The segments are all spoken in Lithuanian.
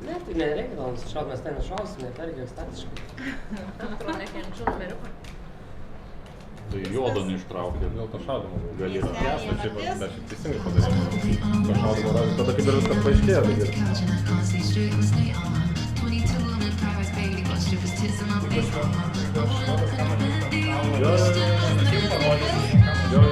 Ne, tai nereikia, gal nusišaut, mes ten iššausime, pergi ekstatiškai. Antro nekenčiu numeriuko. Tai juodo neištraukė. Dėl to šaudimo Gali Aš šiaip teisingai padaryti. To šaudimo tada kaip ir viskas paaiškėjo. Jo.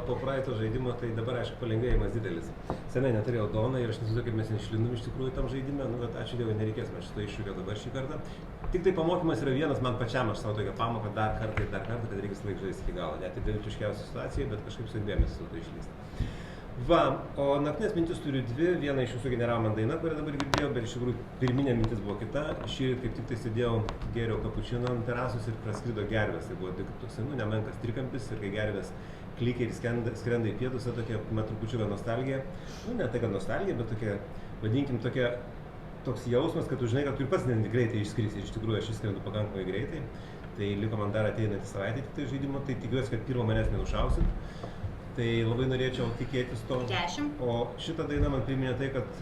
Po praeito žaidimo, tai dabar aišku palengvėjimas didelis. Senai neturėjau doną ir aš nesusiu, kaip mes išlindom iš tikrųjų tam žaidime, bet ačiū Dievui, nereikės man šito iššūkio dabar šį kartą. Tik tai pamokymas yra vienas, man pačiam aš savo tokią pamoką dar kartą, kad reikia laik žaisti iki galo. Net ir beviltiškiausia situacija, bet kažkaip sugebėjomės su to išlysti. Va, o naktinės mintis turiu dvi, vieną iš jūsų generavo man daina, kurią dabar girdėjau, bet iš tikrųjų pirminė mintis buvo kita. Šį kaip tik tai sėdėjau, gėriau kapučino ant terasos ir praskrido gervės. Tai buvo toks, nemenkas trikampis ir kai gervės klykia ir skrenda į pietus, tokia trupučiuką nostalgija. Ne tai, kad nostalgija, bet tokia, vadinkim, toks jausmas, kad tu žinai, kad tu ir pats greitai išskrisi. Iš tikrųjų, aš išskrendu pakankamai greitai. Tai liko man dar ateinantį savaitę tik tai žaidimo, tai tikiuosi, kad pirmo manęs nenušausit. Tai labai norėčiau tikėtis to. 10. O šitą dainą man priminė tai, kad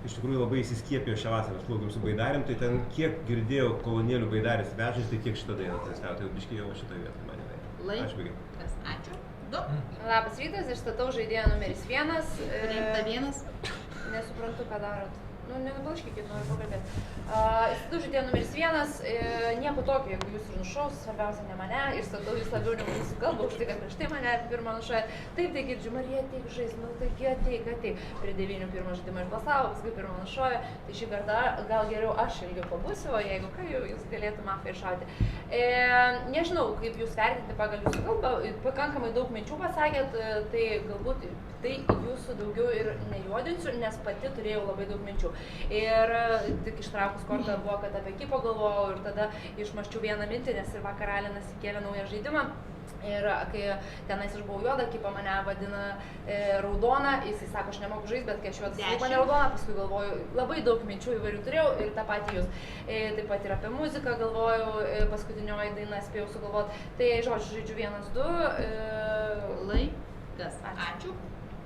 iš tikrųjų labai įsiskiepijo šią vasarą, aš plaukėm su baidarėm, tai ten kiek girdėjau kolonėlių baidarės vežais, tai tiek šitą dainą transliavo, tai biškai jau šitą vietą man įdai. Ačiū, baigiai. Ačiū. 2. Labas rytas, aš statau žaidėją numeris 1. Rimta 1. Nesuprantu, ką darot. Nu, nebalaškykit, noriu pakalbėti. Statau žaidėją numeris 1, nieko tokio, jeigu jūs ir nušaus, svarbiausia ne mane, ir statau jūs labiau negu jūsų kalbą, už tai, kad prieš tai mane pirmą nušaujat. Taip, tai girdžiu, Marija, ateik žais, nu taigi ateik. Prie 9 pirmą žaidimą išbalsavo, paskui pirmą nušojo, tai šį kartą gal geriau aš ilgiau pabūsiu, o jeigu ką, jūs galėtų mafai iššauti. Nežinau, kaip jūs vertinti pagal jūsų kalbą, pakankamai daug minčių pasakėt, tai galbūt tai jūsų daugiau ir nejuodinsiu, nes pati turėjau labai daug minčių. Ir tik ištraukus kortą buvo, kad apie ekipą galvojau ir tada išmaščiau vieną mintį, nes ir vakar Alinas įkėlė naują žaidimą. Ir kai tenais aš buvau juoda, ekipa mane vadina raudona, jisai sako, aš nemoku žaisti, bet kai aš juodas, jisai mane raudona, paskui galvoju, labai daug minčių įvairių turėjau ir tą patį jūs. Taip pat ir apie muziką galvojau, paskutinioji daina spėjau sugalvoti. Tai žodžiu, žaidžiu 1-2. Laikas. Ačiū.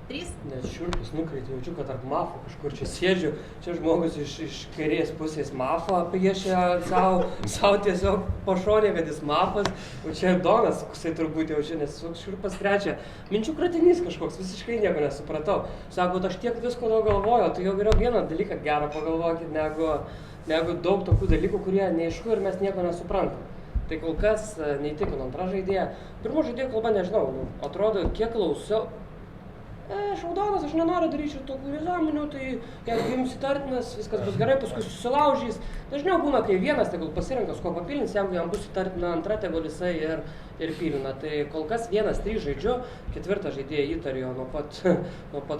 3. Nes šiurpus nukreitė, jaučiu, kad tarp mafų kažkur čia sėdžiu. Čia žmogus iš kairės pusės mafą piešia savo tiesiog pašonė, kad jis mafas. O čia Donas, kusai turbūt jau čia, nes šiurpas 3. Minčių kratinys kažkoks, visiškai nieko nesupratau. Sako, aš tiek visko daug galvoju, tai jau geriau vieną dalyką gerą pagalvokit, negu daug tokių dalykų, kurie neaišku ir mes nieko nesuprantam. Tai kol kas neįtikino antrą žaidėją. Pirmo žaidėjo kalba nežinau, atrodo, kiek klausiau. Aš raudonas, aš nenoriu daryti tokių rezaminių, tai jeigu jums įtartinas, viskas bus gerai, paskui susilaužys. Dažniau būna, kai vienas tegul pasirenka, ko papilins, jeigu jam bus įtartina antra, tegul jisai ir pilina. Tai kol kas 1-3 žaidžiu, 4 žaidėją įtariu nuo pat,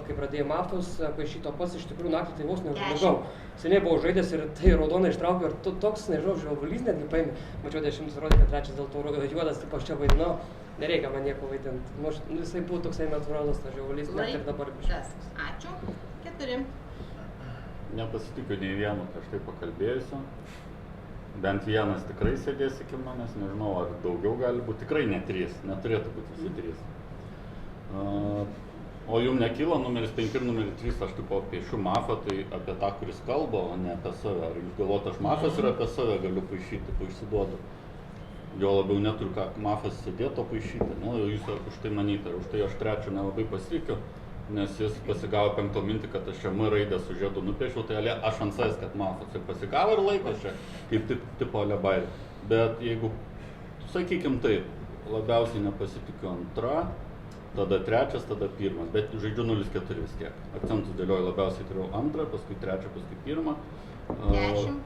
kai pradėjau mafus, paišyto pats iš tikrųjų naktį tai vos neužmigau. Seniai buvau žaidęs ir tai raudoną ištraukiau ir toks, nežinau, žiaulys netgi paėmė. Mačiau 10 rodė, kad 3 dėl to juodas, taip aš čia vaidinau. Nereikia man nieko vaidinti. Jisai buvo toksai natūralus, tas žiaulys, net ir dabar biškas. Ačiū. 4. Nepasitikiu nei vienu prieš tai pakalbėjusiu. Bent vienas tikrai sėdės iki manęs, nežinau, ar daugiau gali būti. Tikrai ne 3, neturėtų būti visi 3. O jums nekyla numeris 5 ir numeris 3, aš tipo piešiu mafą, tai apie tą, kuris kalba, o ne apie save. Ar jūs galvojate, aš mafas ir apie save galiu paišyti, išsiduodu. Jo labiau neturiu ką mafas sėdėto paišyti, nu, jūs už tai manyti, už tai aš 3 nelabai pasitikiu, nes jis pasigavo 5 mintį, kad aš čia M raidę su žiedu nupiešiau, tai aš ant savęs, kad mafas ir pasigavo ir laiko čia, kaip tipo lebairį. Bet jeigu, sakykim taip, labiausiai nepasitikiu 2, tada 3, tada 1, bet žaidžiu 0-4 vis tiek. Akcentus dėlioju, labiausiai turėjau 2, paskui 3, paskui 1. 10.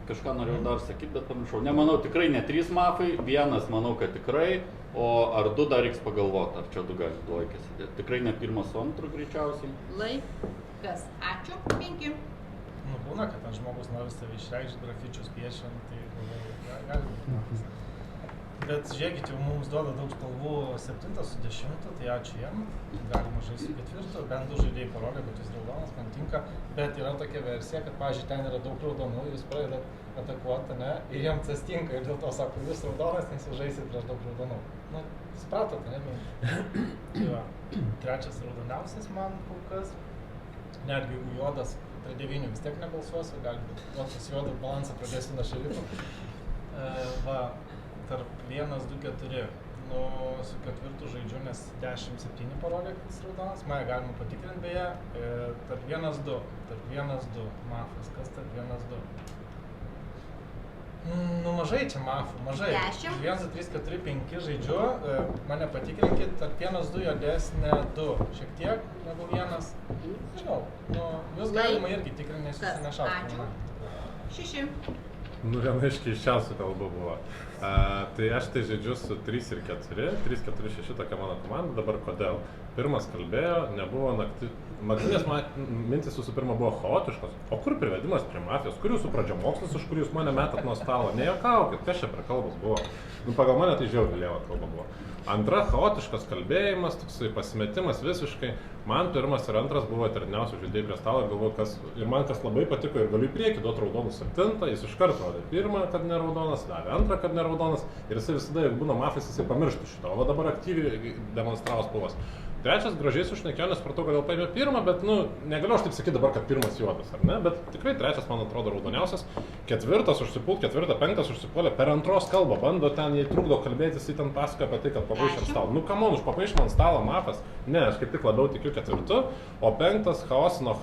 Kažką norėjau dar sakyti, bet pamiršau. Nemanau, tikrai ne 3 mafai, 1 manau, kad tikrai, o ar 2 dar reiks pagalvoti, ar čia 2 gali laikę sėdėti. Tikrai ne 1 su 2 greičiausiai. Laikas. Ačiū. 5. Nu, būna, kad ten žmogus nori save išreikšti, grafičius piešiant, tai gali būti. Bet žiūrėkit, jau mums duoda daug spalvų 7 su 10, tai ačiū jiem. Galima žaisti su 4, bent 2 žaidėjai parodė, kad jis raudonas, man tinka. Bet yra tokia versija, kad, pavyzdžiui, ten yra daug raudonų, jūs pradedat atakuoti, ne? Ir jiems tas tinka ir dėl to sako, jūs raudonas, nes jūs žaisit prieš daug raudonų. Nu, supratot, ne? Tai va, 3 raudoniausias man kol kas. Netgi jeigu juodas, prie 9 vis tiek nebalsuosiu, galbūt duotas juodą balansą pradėsiu nuo šalitų. Va. Tarp 1, 2, 4, nu, su 4 žaidžiu, nes 10-7 parodė, kad jis raudonas, mane galima patikrinti beje, tarp 1-2, mafas, kas tarp 1-2? Nu, mažai čia mafų, mažai. 10. 1, 2, 3, 4, 5 žaidžiu, mane patikrinkit, tarp 1-2 juodesnė 2, šiek tiek negu 1, žinau, nu, jūs galima irgi tikrinti, nes jūs nešaukite. 6. Nu, viena iš keisčiausių kalbų buvo. Tai aš tai žaidžiu su 3 ir 4, 3, 4, 6 tokia mano komanda, dabar kodėl? Pirmas kalbėjo, nebuvo naktinės mintis visų pirma buvo chaotiškos. O kur privedimas prie mafijos? Kur jūsų pradžiamokslas, už kur jūs mane metat nuo stalo? Nejuokaukit, kas čia prie kalbos buvo? Nu, pagal mane tai žiauriai lieva kalba buvo. Antra, chaotiškas kalbėjimas, toksai pasimetimas visiškai. Man 1 ir 2 buvo terniausių žaidėjai prie stalo ir galvoju, ir man kas labai patiko ir galiu į priekį duoti raudonų 7, jis iš karto rodė 1, kad ne raudonas, davė 2, kad ne raudonas ir jisai visada, jeigu būna mafijas, jisai pamirštų šito, o dabar aktyviai demonstravo spalvas. Trečias gražiai sušnekėjo, nes supratau, kad gal paėmė pirmą, bet, negaliu aš taip sakyti dabar, kad pirmas juodas, ar ne? Bet tikrai trečias, man atrodo, raudoniausias. Ketvirtas užsipult, penktas užsipulė, per antros kalbą bando ten, jai trukdo kalbėtis, jis ten pasakoja apie tai, kad papaišė ant stalo. Kamon, papaišė ant stalo mafas. Ne, aš kaip tik labiau tikiu ketvirtu, o penktas chaosino,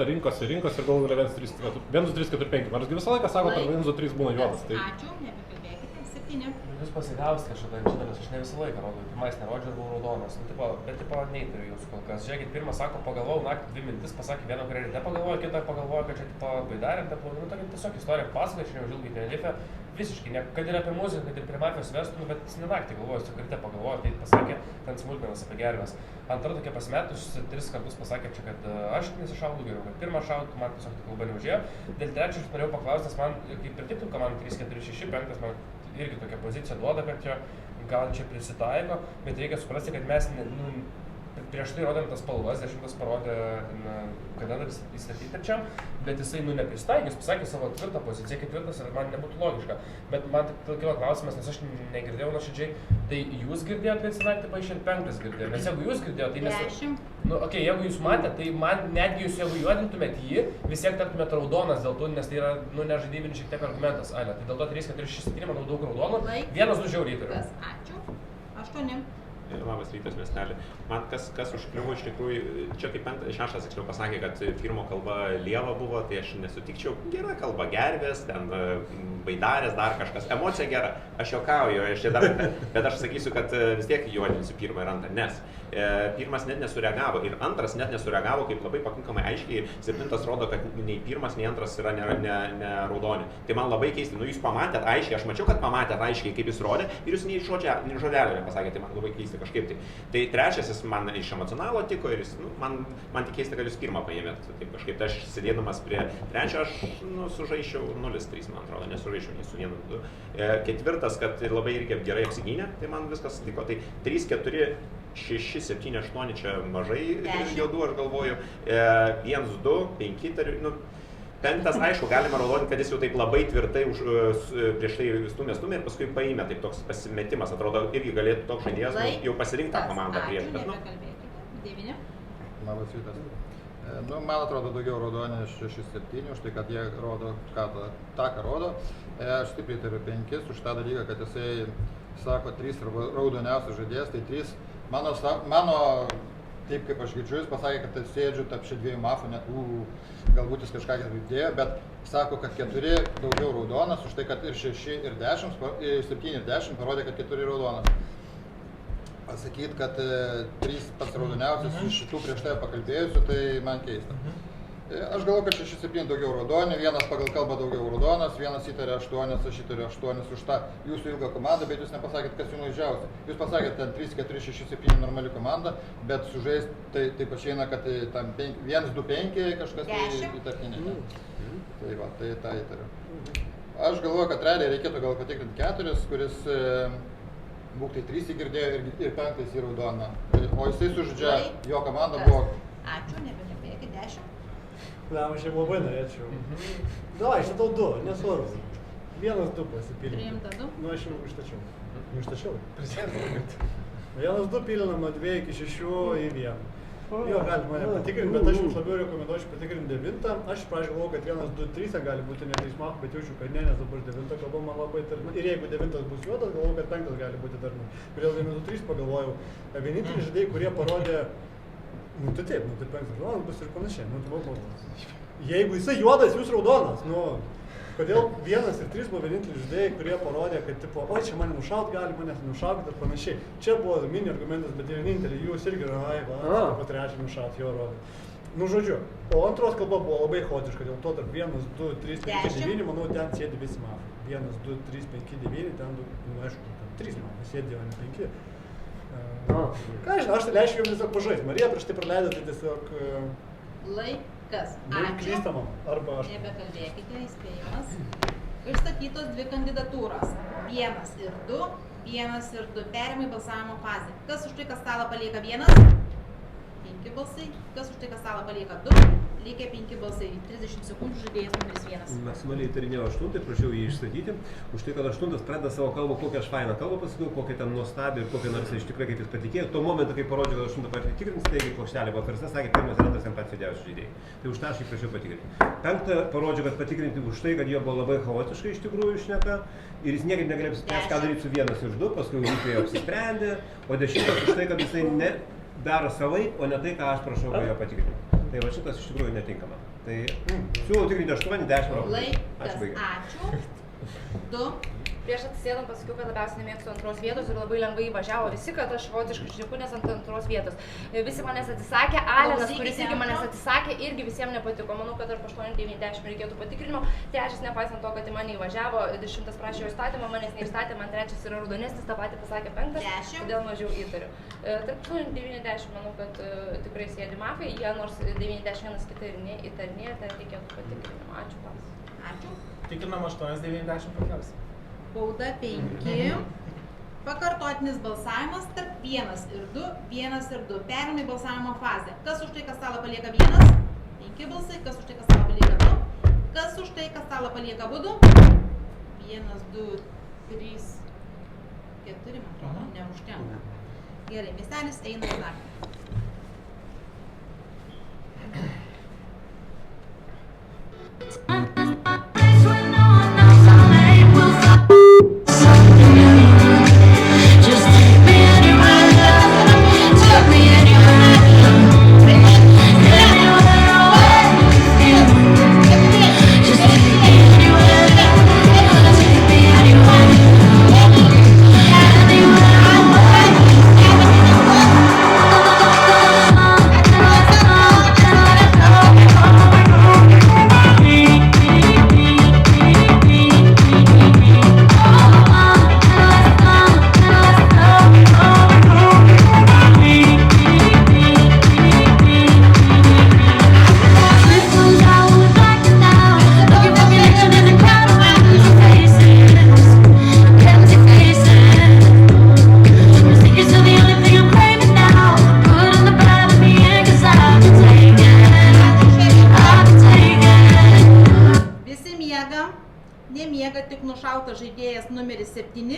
rinkosi ir galų yra 1, 2, 3, 4, 5. Nors visą laiką sako, kad 1, 2, 3 būna juodas. Tai... Ačiū, nebekalbėkite. 7. Jūs pasigauskite šitą, nes aš ne visą laiką rodau. Pirmais nerodžiau ir buvau raudonas. Bet neįtariu jūsų kol kas. Žiūrėkit, pirmą sako, pagalvojau naktį 2 mintis, pasakė vieną, kurią ryte pagalvojo, kitą pagalvojo, kad čia baidarėm, tokia tiesiog istorija pasakoja, čia neužilgai Tenerife. Visiškai, kad ir apie muziką, kad ir prie mafijos vestų, bet jis ne naktį galvojo, jis ryte pagalvojo, tai pasakė ten smulkmenas apie gerves. Antra tokia pasimetus, 3 kartus pasakė čia, kad aš nesišaudau geriau, kad pirmą šaudų man tiesiog kalba neužėjo. Dėl trečio aš norėjau paklausti, nes man, kaip ir taip, man 3, 4, 6, 5, man irgi tokia pozicija duoda, kad čia gal čia prisitaiko, bet reikia suprasti, kad mes prieš tai rodėm tas spalvas, 10 parodė kalendarį įstatyti trečiam, bet jisai nepristaigė, jis pasakė savo tvirtą poziciją, ketvirtas ir man nebūtų logiška. Bet man tik kilo klausimas, nes aš negirdėjau nuoširdžiai, tai jūs girdėjote, kad naktį paaiškė ir 5 girdėjo, nes jeigu jūs girdėjote, tai mes... 10. Jeigu jūs matėte, tai man netgi jūs jeigu juodintumėt jį, vis tiek taptumėt raudonas dėl to, nes tai yra, nežaidybinis šiek tiek argumentas, tai dėl to 3, 4, 6, 7, manau daug raudonų, 1, 2 žiauriai turiu. Ačiū. 8. Labas rytas, miestelį. Man kas užkliuvo iš tikrųjų, čia kaip 6 tiksliau pasakė, kad pirmo kalba lieva buvo, tai aš nesutikčiau. Gera kalba, gervės, ten baidarės, dar kažkas. Emocija gera. Aš juokauju, bet aš sakysiu, kad vis tiek juodinsiu pirmą ir antrą, nes pirmas net nesureagavo ir antras net nesureagavo, kaip labai pakankamai aiškiai. 7 rodo, kad nei pirmas, nei antras yra ne raudoni. Tai man labai keista. Jūs pamatėt aiškiai, aš mačiau, kad pamatėt aiškiai, kaip jis rodė ir jūs nei žodelio nepasakėte, tai man labai keista kažkaip tai. Tai trečiasis man iš emocionalo tiko ir jis, man tik keista, kad jūs pirmą paėmėt. Taip kažkaip, tai aš sėdėdamas prie trečio, aš sužaiščiau 0-3, man atrodo, nesužaiščiau nei su 1-2. Ketvirtas, kad labai irgi gerai apsigynė, tai man viskas tiko. Tai 3, 4, 6, 7, 8 čia mažai juodų, aš galvoju. 1, 2, 5, tariu, 5, aišku, galima raudoti, kad jis jau taip labai tvirtai prieš tai stumė ir paskui paėmė, taip toks pasimetimas, atrodo, irgi galėtų toks žaidėjas jau pasirinkti tą komandą prieš. Nebekalbėkite. 9. Labas rytas. Man atrodo daugiau raudonė 6-7, už tai, kad jie rodo, tą, ką rodo. Aš stipriai turiu 5, už tą dalyką, kad jisai sako 3 raudoniausias žaidėjas, tai 3. Mano, taip kaip aš girdžiu, jis pasakė, kad sėdžiu tarp šių 2 mafų, net galbūt jis kažką girdėjo, bet sako, kad 4 daugiau raudonas, už tai, kad ir 6 ir 10, 7 ir 10 parodė, kad 4 raudonas. Pasakyti, kad 3 pats raudoniausias iš šitų prieš tai pakalbėjusių, tai man keista. Aš galvoju, kad 6-7 daugiau raudonį, vienas pagal kalbą daugiau raudonas, vienas įtarė 8, aš įtariu 8 už tą jūsų ilgą komandą, bet jūs nepasakėt, kas jų nužiausia. Jūs pasakėt, ten 3, 4, 6, 7 normali komanda, bet sužaist taip išeina, kad tam 1, 2, 5 kažkas tai įtartinė. Tai va, tai tą įtariu. Aš galvoju, kad realiai reikėtų gal patikrinti 4, kuris būk tai 3 įgirdėjo ir 5 į raudoną. O jisai sužaidžia, jo komanda buvo... Ačiū, nebekalbėkite. 10. Na, aš jau labai norėčiau. Davai, šitau 2, nesvarbu. 1, 2 pasipilnė. 3, 2. Nu, aš jau ištačiau. Ištačiau? Prisėdau. 1, 2 pilinam nuo 2 iki 6 į 1. Jo, galima mane patikrinti, bet aš jums labiau rekomenduočiau patikrinti 9. Aš pradžioj galvoju, kad 1, 2, 3 gali būti ne 3 mafų, bet jaučiu, kad ne, nes dabar 9 kalba man labai tarnai. Ir jeigu 9 bus juodas, galvoju, kad 5 gali būti tarnai. Kodėl 1, 2, 3 pagalvojau. Vieninteliai žaidėjai, kurie parodė, tai taip, tai 5 raudonas bus ir panašiai. Jeigu jisai juodas, jūs raudonas, kodėl 1 ir 3 buvo vieninteliai žaidėjai, kurie parodė, kad tipo, o čia mane nušaut gali, manęs nušaut ir panašiai. Čia buvo mini argumentas, bet vieninteliai jūs irgi po 3 nušaut, jo rodė. Žodžiu, o antros kalba buvo labai chaotiška, dėl to tarp 1, 2, 3, 5, 9, manau, ten sėdi visi mafai. 1, 2, 3, 5, 9, ten, aišku, 3 mafai sėdi, o ne 5. Ką žinau, aš tai leisčiau jums tiesiog pažaisti. Marija prieš tai praleido, tai tiesiog... Laikas. Ačiū. Klystamam, arba aš. Nebekalbėkite, įspėjimas. Išstatytos 2 kandidatūros. 1 ir 2. 1 ir 2. Perėmai balsavimo fazę. Kas už tai, kad stalą palieka 1? 5. 5 balsai. Kas už tai, kad stalą palieka 2, likę 5 balsai. 30 sekundžių žaidėjas numeris 1. Maksimaliai įtarinėjau 8, prašiau jį išsakyti. Už tai, kad 8 pradeda savo kalbą, kokią aš fainą kalbą pasakiau, kokią ten nuostabią ir kokią nors iš tikrųjų, kaip jis patikėjo. Tuo momentu, kai parodžiau, kad 8 partijų tikrins, taigi plokštelė buvo apversta, sakė, pirmas ir antras jam pats sėdėjęs žaidėjai. Tai už tą aš jį prašiau patikrinti. 5 parodžiau, kad patikrinti už tai, kad jo buvo labai chaotiškai iš tikrųjų šneka ir jis niekaip negalėjo apsispręsti, ką daryti su 1 ir 2, paskui jį apsisprendė, o 10 už tai, kad jisai daro savaip, o ne tai, ką aš prašau jo patikrinti. Tai va šitas iš tikrųjų netinkama. Tai siūlau tikrinti 8, 10 eurų. Laikas, ačiū. 2. Prieš atsisėdant pasakiau, kad labiausiai nemėgstu antros vietos ir labai lengvai įvažiavo visi, kad aš chaotiškai šneku, nes ant antros vietos. Visi manęs atsisakė, Alenas, kuris irgi manęs atsisakė, irgi visiems nepatiko. Manau, kad tarp 8-90 reikėtų patikrinimo. Trečias, nepaisant to, kad į mane įvažiavo, 10 prašė jo įstatymą, manęs neįstatė, man trečias yra raudonesnis, tą patį pasakė 5, todėl mažiau įtariu. Tarp 8-90 manau, kad tikrai sėdi mafai, jie nors 91 kitą ir neįtarinėja, tai reikėtų patikrinimo. Ačiū pas. Ačiū. Tikrinam 8-90 pakels. Bauda 5. Pakartotinis balsavimas tarp 1 ir 2, 1 ir 2. Perėmė į balsavimo fazę. Kas už tai, kad stalą palieka 1? 5 balsai. Kas už tai, kad stalą palieka 2? Kas už tai, kad stalą palieka 2? 1, 2, 3, 4, man atrodo, neužtenka. Gerai, miestelis eina į naktį. Nemiega tik nušautas žaidėjas numeris 7,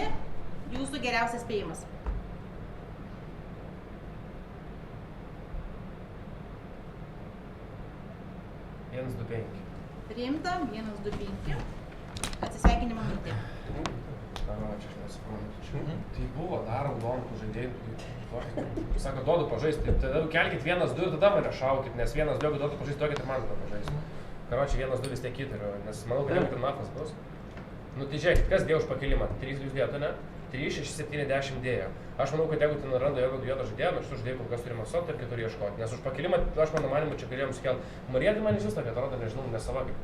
jūsų geriausias spėjimas. Priimta, 1, 2, 5. Atsisveikinimo minutė. Čia aš nesuprantu. Tai buvo dar raudonų žaidėjų. Sako, duodu pažaisti. Tada kelkit 1, 2 ir tada mane šaukit, nes 1, 2 duodu pažaisti, duokit ir man tada pažaisti. Karočiui 1, 2 vis tiek įtariu, nes manau, kad ir nafas bus. Nu tai žiūrėkit, kas dėjo už pakilimą? 3 jūs dėjote, ne? 3, 6, 7, 10 dėjo. Aš manau, kad jeigu ten randa jokio juodo žaidėjo, mes šitų žaidėjų kol kas turime sot ir kitur ieškoti. Nes už pakilimą, aš mano manimu, čia galėjom sukelti. Marija man iš vis tokia atrodo, nežinau, nesava kaip...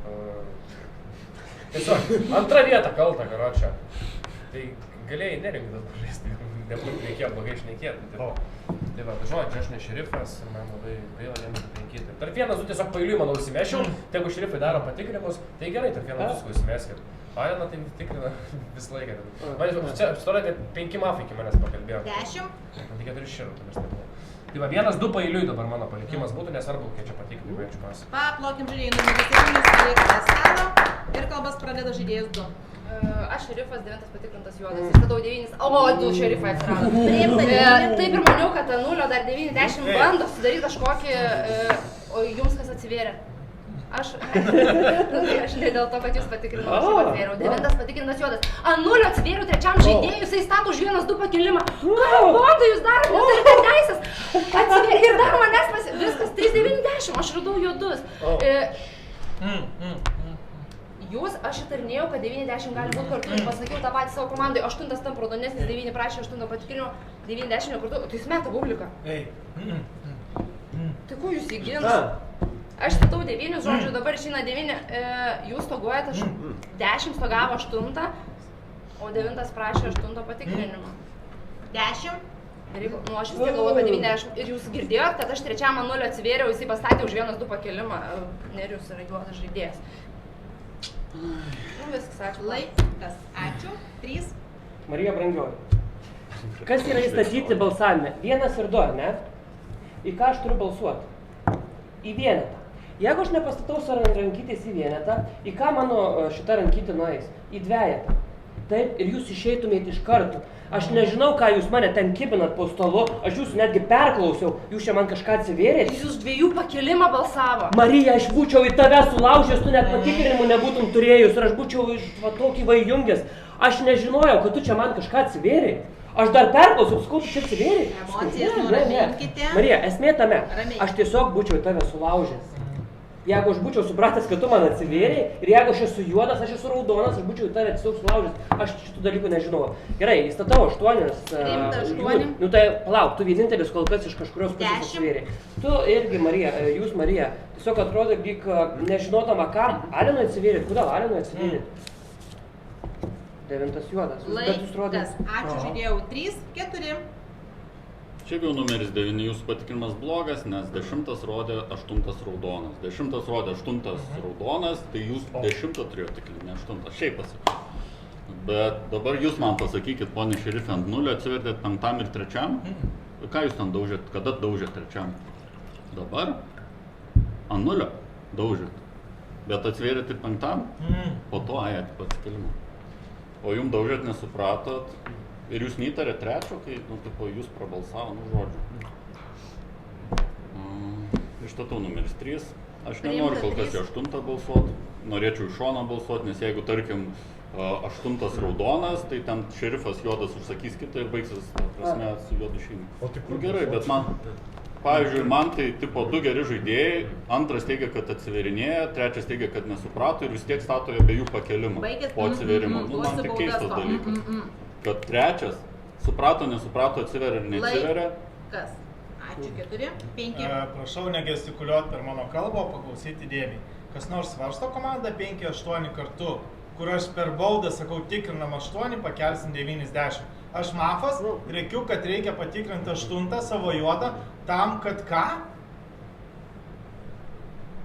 Tiesiog, antra vieta kalta, karočia. Tai galėjai nerinkti tas pažaisti, reikėjo blogai šnekėti. Tai va, žodžiu, aš ne šerifas ir man labai gaila jiems aplinkyti. Tarp 1, 2 tiesiog pailiui, manau, įsimešiau, tai jeigu šerifai daro patikrinimus, tai gerai, tarp 1, 2 įsimeskit. Alena tai tikrina visą laiką. Man čia apstorė, kad 5 mafai iki manęs pakalbėjo. 10. Man tik 4 šerifai, nors nebuvo. Tai va, 1, 2 pailiui dabar mano palikimas būtų, nesvarbu, kai čia patikrinti, kai čia pasą. Paplokim žaidėjai numeris 7, paliekate stalo ir kalbas pradeda žaidėjas 2. Aš šerifas, 9 patikrintas juodas, ir tada 9, o 2 šerifai atsirado. Taip ir maniau, kad 0 dar 90 bando sudaryti kažkokį, o jums kas atsivėrė? Aš ne dėl to, kad jūs patikrinau, aš atvėriau. 9 patikrintas juodas. Ant 0 atsivėriau 3 žaidėjui, jisai stato už 1, 2 pakilimą. Ką bando jūs darote, neturite teisės. Atsivėrė ir dar manęs viskas 3,90, aš radau juodus. Jūs, aš įtarinėjau, kad 90 gali būti kartu ir pasakiau tą patį savo komandai, 8 tamp raudonesnis, 9 prašė 8 patikrinimo, 90 kartu, tai jūs meta publiką. Tai ko jūs įginus? Aš statau 9, žodžiu, dabar išeina 9, jūs stoguojate, 10 stogavo 8, o 9 prašė 8 patikrinimo. 10. Nu, aš vis tiek galvoju, kad 90. Ir jūs girdėjot, kad aš 3 ant 0 atsivėriau, jisai pastatė už 1, 2 pakelimą. Nerijus yra juodas žaidėjas. Nu, viskas, ačiū. Laikas, ačiū. 3. Marija brangioji. Kas yra įstatyti balsavime? 1 ir 2, ar ne? į ką aš turiu balsuoti? Į vienetą. Jeigu aš nepastatau savo rankytės į vienetą, į ką mano šita rankytė nueis? Į dvejetą. Taip, ir jūs išeitumėte iš karto. Aš nežinau, ką jūs mane ten kibinat po stalu, aš jūsų netgi perklausiau, jūs čia man kažką atsivėrėte. Jūs dviejų pakelimą balsavo. Marija, aš būčiau į tave sulaužęs, tu net patikrinimų nebūtum turėjus ir aš būčiau tokį vaijungęs. Aš nežinojau, kad tu čia man kažką atsivėrėjai. Aš dar perklausiau, sakau, tu čia atsivėrėjai. Emocijas nuraminkite. Marija, esmė tame, Ramiai. aš tiesiog būčiau į tave sulaužęs. Jeigu aš būčiau supratęs, kad tu man atsivėrėjai ir jeigu aš esu juodas, aš esu raudonas, aš būčiau į tave tiesiog sulaužęs. Aš šitų dalykų nežinau. Gerai, įstatau 8. Rimta, 8. Nu tai palauk, tu vienintelis kol kas iš kažkurios pusės 10. atsivėrėjai. Tu irgi, Marija, jūs, Marija, tiesiog atrodo, lyg nežinodama kam, Alenui atsivėrėt. Kodėl Alenui atsivėrėt? 9 juodas. Bet jūs rodėt. Laikas. Ačiū žaidėjau. 3, 4. Šiaip jau numeris 9 jūsų patikrinimas blogas, nes 10 rodė 8 raudonas. 10 rodė 8 raudonas, tai jūs 10 turėjote tikrinti, ne 8. Šiaip pasakau. Bet dabar jūs man pasakykit, ponė šerifė, ant 0 atsivertėt 5 ir 3. Ką jūs ten daužėt? Kada daužėt 3? Dabar? Ant 0 daužėt. Bet atsivėrėt ir 5? Po to ėjat pasikėlimą. O jums daužėt nesupratot. Ir jūs neįtarė 3, kai, tipo, jūs prabalsavo, žodžiu. Ištatau numeris 3. Aš nenoriu kol kas į 8 balsuoti. Norėčiau iš šono balsuoti, nes jeigu, tarkim, 8 raudonas, tai ten šerifas juodas užsakys kitą ir baigsis, prasme, su juodu šeimai. Gerai, bet man, pavyzdžiui, man tai, tipo, 2 geri žaidėjai, 2 teigia, kad atsiverinėja, 3 teigia, kad nesuprato ir vis tiek stato abiejų pakelimą po atsiverimo. Man tai keistas dalykas. Kad 3 suprato, nesuprato, atsiveria ir neatsiveria. Kas? Ačiū. 4, 5. Prašau negestikuliuoti per mano kalbą, paklausyti dėmiai. Kas nors svarsto komandą 5-8 kartu, kur aš per baudą sakau tikrinam 8, pakelsim 90. Aš mafas, reikiu, kad reikia patikrinti 8 savo juodą, tam, kad ką?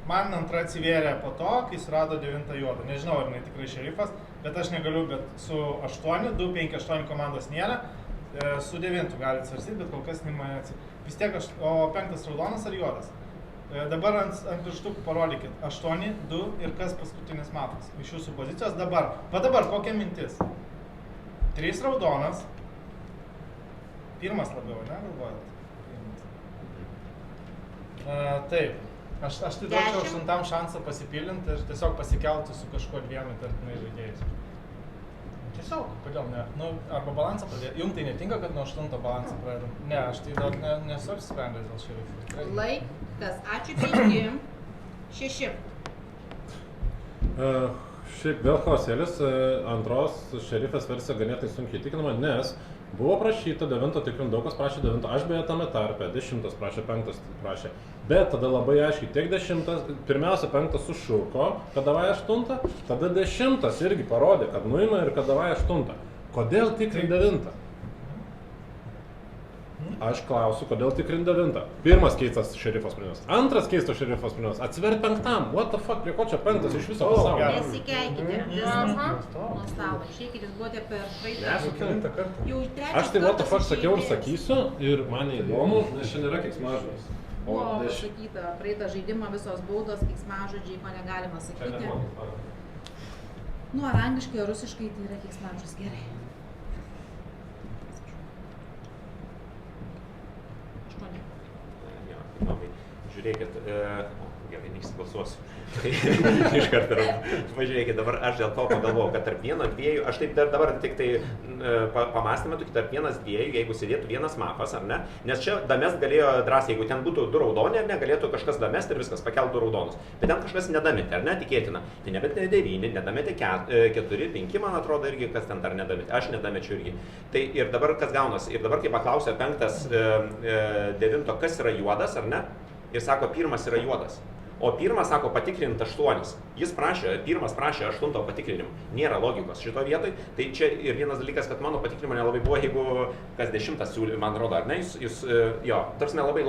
Man 2 atsivėrė po to, kai surado 9 juodą. Nežinau, ar tikrai šerifas, bet aš negaliu, bet su 8, 2, 5, 8 komandos nėra. Su 9 galite svarstyti, bet kol kas nemane atsivėrė. Vis tiek, o 5 raudonas ar juodas? Dabar ant pirštukų parodykit 8, 2 ir kas paskutinis mafas. Iš jūsų pozicijos dabar. Va dabar, kokia mintis? 3 raudonas. Pirmas labiau, ne, galvojat? Taip. Aš tai duočiau 8 šansą pasipildinti ir tiesiog pasikelti su kažkuo 2 tarpinai žaidėjais. Tiesiog, kodėl ne? Nu, arba balansą pradėti. Jums tai netinka, kad nuo 8 balansą pradedam? Ne, aš tai dar nesu apsisprendęs dėl šerifų. Laikas. Ačiū. 5, 6. Šiaip vėl chaosėlis, antros šerifės versija ganėtai sunkiai tikinama, nes buvo prašyta 9 tikrinti, daug kas prašė 9, aš beje tame tarpe, 10 prašė, 5 prašė. Bet tada labai aiškiai, tiek 10, pirmiausia 5 sušuko, kad davai 8, tada 10 irgi parodė, kad nuima ir kad davai 8. Kodėl tikrinti 9? Aš klausiu, kodėl tikrinti 9. Pirmas keistas šerifos sprendimas, antras keistas šerifos sprendimas, atsivert 5. What the fuck, prie ko čia 5 iš viso pasaulio? Nesikeikite. Nuo stalo. Išeikit, jūs buvote per praeitą. Aš tai what the fuck sakiau ir sakysiu ir man neįdomu, nes čia nėra keiksmažodis. Buvo pasakyta, praeitą žaidimą visos baudos, keiksmažodžiai, ko negalima sakyti. Nu, ar angliškai, ar rusiškai tai yra keiksmažodis. Gerai. 8. Žiūrėkit, gerai, neišsibalsuosiu. Iš karto pažiūrėkit, dabar aš dėl to pagalvojau, kad tarp 1, 2, aš taip dabar tik tai pamastėme, tarp 1, 2, jeigu sėdėtų vienas mafas, ar ne, nes čia damest galėjo drąsiai, jeigu ten būtų 2 raudoni, ar ne, galėtų kažkas damest ir viskas pakeltų 2 raudonus. Bet ten kažkas nedametė, ar ne, tikėtina. Tai nemetė 9, nedametė 4, 5, man atrodo irgi, kas ten dar nedametė. Aš nedamečiau irgi. Tai ir dabar kas gaunas, ir dabar kai paklausė 5, 9, kas yra juodas, ar ne, ir sako, 1 yra juodas. O 1 sako patikrinti 8. Jis pirmas prašė 8 patikrinimų. Nėra logikos šito vietoj. Tai čia ir vienas dalykas, kad mano patikrinimo nelabai buvo, jeigu kas 10 siūlė, man rodo, ar ne, jis jo, tarsi labai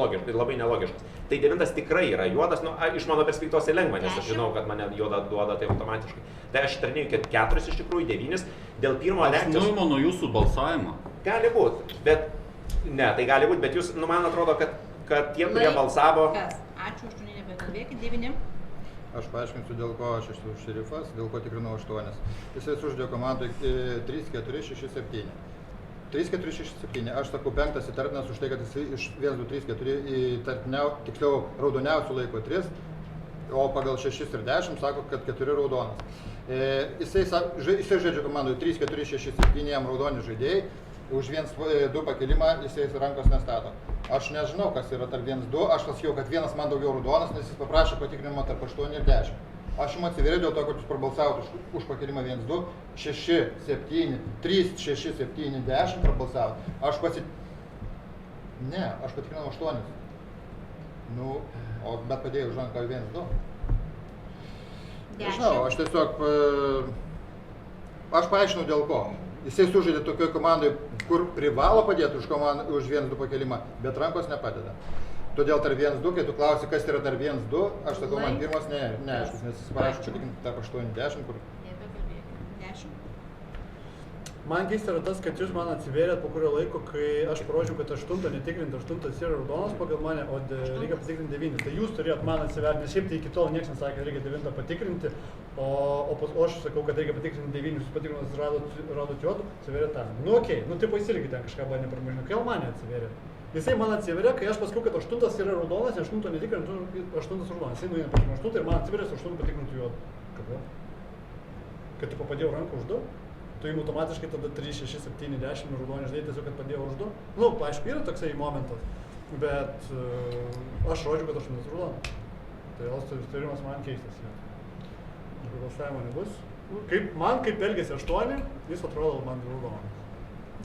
nelogiškas. Tai 9 tikrai yra juodas, nu, iš mano perspektyvos lengva, nes aš žinau, kad mane juoda duoda tai automatiškai. Tai aš tarnėjau 4 iš tikrųjų, 9. Dėl pirmo reakcijos... Aš nuimu nuo jūsų balsavimo. Gali būt, bet... Ne, tai gali būt, bet jūs, nu, man atrodo, kad kad tie, kurie balsavo... Kas? Ačiū, 8 nebekalbėkit, 9. Aš paaiškinsiu, dėl ko aš esu šerifas, dėl ko tikrinau 8. Jisai suždėjo komandai 3, 4, 6, 7. 3, 4, 6, 7. Aš sakau 5 įtartinas už tai, kad jisai iš 1, 2, 3, 4 tiksliau raudoniausių laiko 3, o pagal 6 ir 10 sako, kad 4 raudonas. Jisai žaidžia komandai 3, 4, 6, 7 jam raudoni žaidėjai, už 1, 2 pakelimą jisai rankos nestato. Aš nežinau, kas yra tarp 1, 2, aš pasakiau, kad vienas man daugiau raudonas, nes jis paprašė patikrinimą tarp 8 ir 10. Aš jums atsivėriau dėl to, kad jūs prabalsavot už pakelimą 1, 2, 6, 7, 3, 6, 7, 10 prabalsavot. Ne, aš patikrinau 8. Nu, bet padėjau už ranką 1, 2. Nežinau, aš tiesiog... Aš paaiškinau dėl ko. Jisai sužaidė tokioj komandai, kur privalo padėti už 1-2 pakelimą, bet rankos nepadeda. Todėl tarp 1-2, kai tu klausi, kas yra tarp 1-2, aš sakau, man pirmas neaiškus, nes jis parašo patikinti tarp 8-10, kur... Nebekalbėkit. 10. Man keista yra tas, kad jūs man atsivėrėt po kurio laiko, kai aš parodžiau, kad 8 netikrinti, 8 yra raudonas pagal mane, o reikia patikrinti 9. Tai jūs turėjot man atsiverti, nes šiaip tai iki tol niekas nesakė, kad reikia 9 patikrinti, o aš sakau, kad reikia patikrinti 9, jūs patikrinus radot juodų, atsivėrė tą. Nu okei, nu tipo jis irgi ten kažką bandė parmažinti, kai mane atsivėrė. Jisai man atsivėrė, kai aš paskau, kad 8 yra raudonas, 8 netikrinti, 8 raudonas. Jisai nuėjo patikrinti 8 ir man atsivėrė 8 patikrinti juodų. Kada? Kad tipo padėjau ranką už 2? Tu jums automatiškai tada 3, 6, 7, 10 raudonį žaidėjai tiesiog, kad padėjau už 2. Nu, aišku, yra toksai momentas, bet aš rodžiu, kad 8 raudonas. Tai sutarimas man keistas. Jeigu balsavimo nebus. Kaip elgėsi 8, jis atrodo man raudonas.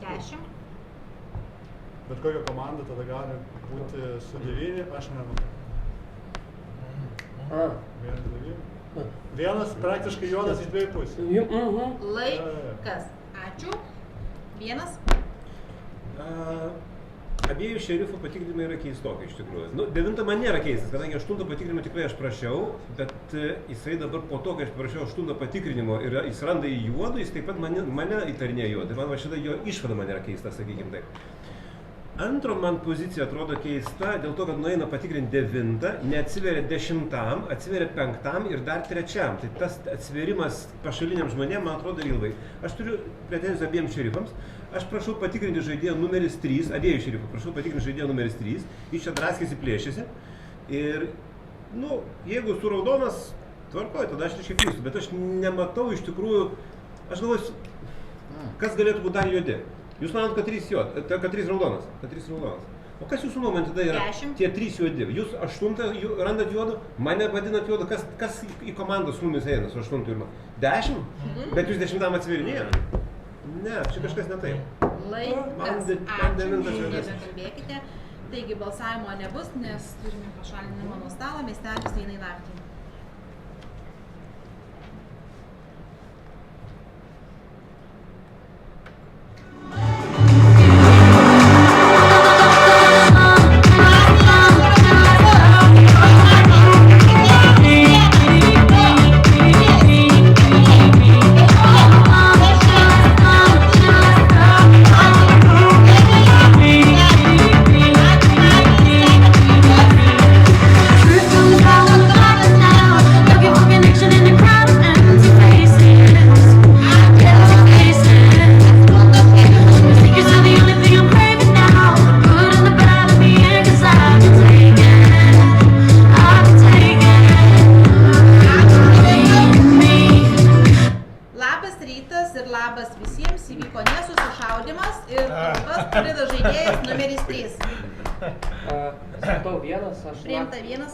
10. Bet kokia komanda tada gali būti su 9, aš nemanau. 1, 9. Vienas praktiškai juodas iš 2 pusių. Laikas. Ačiū. 1. Abiejų šerifų patikrinimai yra keistokai iš tikrųjų. Nu, 9 man nėra keistas, kadangi 8 patikrinimo tikrai aš prašiau, bet jisai dabar po to, kai aš prašiau 8 patikrinimo ir jis randa į juodų, jis taip pat mane įtarinėjo juodų. Man va šitą jo išvada man yra keista, sakykim taip. Antro man pozicija atrodo keista, dėl to, kad nueina patikrinti 9, neatsiveria 10, atsiveria 5 ir dar 3. Tai tas atsiverimas pašaliniam žmonėm, man atrodo, ilgai. Aš turiu pretenzijų abiems šerifams. Aš prašau patikrinti žaidėją numeris 3, abiejų šerifų, prašau patikrinti žaidėją numeris 3. Jis čia draskėsi, plėšėsi. Ir, nu, jeigu su raudonas, tvarkoju, tada aš reiškia klystu. Bet aš nematau iš tikrųjų, aš galvoju, kas galėtų būti dar juodi. Jūs manot, kad 3 raudonas, O kas jūsų nuomonė tada yra 10. Tie 3 juodi? Jūs 8 randat juodų, mane vadinat juodu, kas į komandą su mumis eina su 8 ir 10? Bet jūs 10 atsiverinėjat? Ne, čia kažkas ne taip. Laikas. Ačiū, nebekalbėkite. Taigi balsavimo nebus, nes turime pašalinimą nuo stalo, miestelis eina į naktį.